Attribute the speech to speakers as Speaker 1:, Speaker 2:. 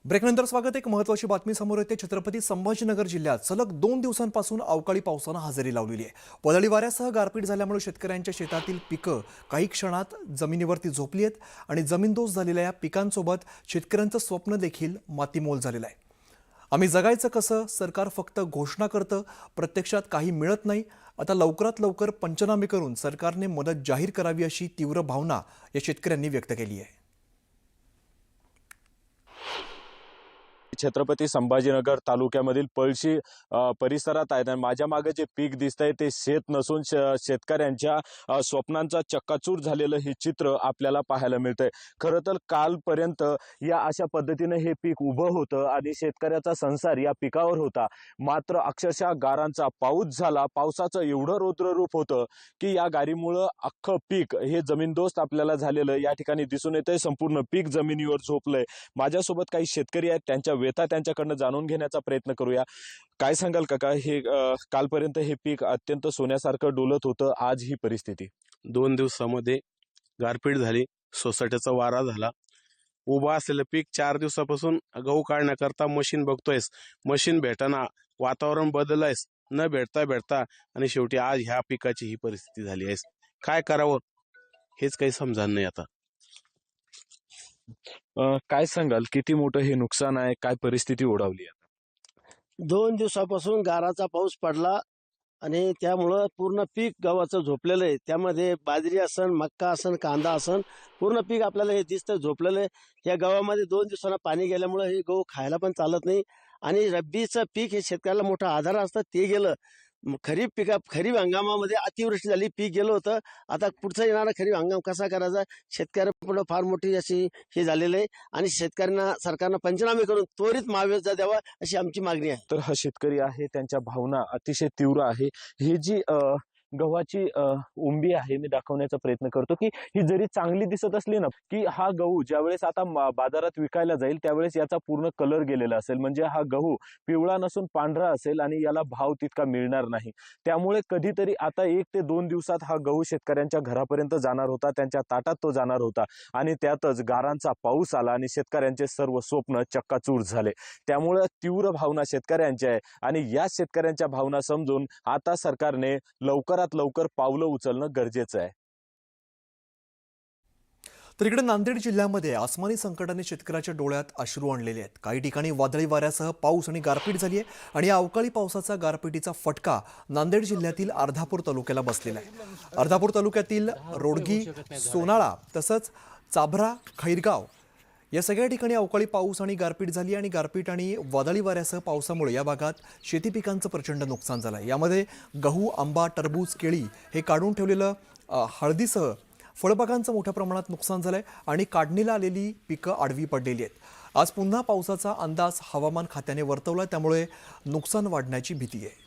Speaker 1: ब्रेकनंतर स्वागत। एक महत्त्वाची बातमी समोर येते। छत्रपती संभाजीनगर जिल्ह्यात सलग 2 दिवसांपासून अवकाळी पावसानं हजेरी लावलेली आहे। वादळी वाऱ्यासह गारपीट झाल्यामुळे शेतकऱ्यांच्या शेतातील पिकं काही क्षणात जमिनीवरती झोपली आहेत आणि जमीनदोस्त झालेल्या या पिकांसोबत शेतकऱ्यांचं स्वप्न देखील मातीमोल झालेलं आहे। आम्ही जगायचं कसं? सरकार फक्त घोषणा करतं, प्रत्यक्षात काही मिळत नाही। आता लवकरात लवकर पंचनामे करून सरकारने मदत जाहीर करावी अशी तीव्र भावना या शेतकऱ्यांनी व्यक्त केली आहे।
Speaker 2: छत्रपती संभाजीनगर तालुक्यामधील पळशी परिसरात आहे आणि माझ्या मागे जे पीक दिसतंय ते शेत नसून शेतकऱ्यांच्या स्वप्नांचा चक्काचूर झालेलं हे चित्र आपल्याला पाहायला मिळतंय। खरं तर कालपर्यंत या अशा पद्धतीने हे पीक उभं होतं आणि शेतकऱ्याचा संसार या पिकावर होता। मात्र अक्षरशः गारांचा पाऊस झाला, पावसाचं एवढं रौद्ररूप होतं की या गारीमुळं अख्खं पीक हे जमीनदोस्त आपल्याला झालेलं या ठिकाणी दिसून येतंय। संपूर्ण पीक जमिनीवर झोपलंय। माझ्यासोबत काही शेतकरी आहेत, त्यांच्या व्यथा त्यांच्याकडनं जाणून घेण्याचा प्रयत्न करूया। काय सांगाल काका, हे कालपर्यंत हे पीक अत्यंत सोन्यासारखं डोलत होतं, आज ही परिस्थिती?
Speaker 3: 2 दिवसामध्ये गारपीट झाली, सोसाट्याचा वारा झाला। उभा असलेलं पीक 4 दिवसापासून गहू काढण्याकरता मशीन बघतोयस, मशीन भेटना, वातावरण बदललंयस, न भेटता आणि शेवटी आज ह्या पिकाची ही परिस्थिती झाली आहे। काय करावं हेच काही समजणार नाही आता।
Speaker 2: काय सांगाल, किती मोठं हे नुकसान आहे? काय परिस्थिती ओढावली आता?
Speaker 4: 2 दिवसापासून गाराचा पाऊस पडला आणि त्यामुळं पूर्ण पीक गव्हाचं झोपलेलं आहे। त्यामध्ये बाजरी असन, मक्का असन, कांदा असन, पूर्ण पीक आपल्याला हे दिसतं झोपलेलं आहे। या गव्हामध्ये 2 दिवसांना पाणी गेल्यामुळे हे गहू खायला पण चालत नाही आणि रब्बीचं पीक हे शेतकऱ्याला मोठा आधार असतं, ते गेलं। खरीप हंगामामध्ये अतिवृष्टी झाली, पीक गेलं होतं। आता पुढचा येणारा खरीप हंगाम कसा करायचा, शेतकऱ्यापुढे फार मोठी अशी हे झालेलं आहे आणि शेतकऱ्यांना सरकारनं पंचनामे करून त्वरित मुआवजा द्यावा अशी आमची मागणी आहे।
Speaker 2: तर हा शेतकरी आहे, त्यांच्या भावना अतिशय तीव्र आहे। ही जी गव्हाची उंबी आहे, मी दाखवण्याचा प्रयत्न करतो की ही जरी चांगली दिसत असली ना, की हा गहू ज्यावेळेस आता बाजारात विकायला जाईल त्यावेळेस याचा पूर्ण कलर गेलेला असेल, म्हणजे हा गहू पिवळा नसून पांढरा असेल आणि याला भाव तितका मिळणार नाही। त्यामुळे कधीतरी आता 1 ते 2 दिवसात हा गहू शेतकऱ्यांच्या घरापर्यंत जाणार होता, त्यांच्या ताटात तो जाणार होता आणि त्यातच गारांचा पाऊस आला आणि शेतकऱ्यांचे सर्व स्वप्न चक्काचूर झाले। त्यामुळे तीव्र भावना शेतकऱ्यांच्या आहे आणि या शेतकऱ्यांच्या भावना समजून आता सरकारने लवकरात लवकर पावलं उचलणं गरजेचं आहे।
Speaker 1: तर इकडे नांदेड जिल्ह्यामध्ये आसमानी संकटाने शेतकऱ्याच्या डोळ्यात अश्रू आणलेले आहेत। काही ठिकाणी वादळी वाऱ्यासह पाऊस आणि गारपीट झाली आहे आणि या अवकाळी पावसाचा गारपिटीचा फटका नांदेड जिल्ह्यातील अर्धापूर तालुक्याला बसलेला आहे। अर्धापूर तालुक्यातील रोडगी, सोनाळा तसंच चाभरा, खैरगाव या सगळ्या ठिकाणी अवकाळी पाऊस आणि गारपीट झाली आणि गारपीट आणि वादळी वाऱ्यासह पावसामुळे या भागात शेती पिकांचं प्रचंड नुकसान झालं आहे। यामध्ये गहू, आंबा, टरबूज, केळी हे काढून ठेवलेलं हळदीसह फळबागांचं मोठ्या प्रमाणात नुकसान झालंय आणि काढणीला आलेली पिकं आडवी पडलेली आहेत। आज पुन्हा पावसाचा अंदाज हवामान खात्याने वर्तवला, त्यामुळे नुकसान वाढण्याची भीती आहे।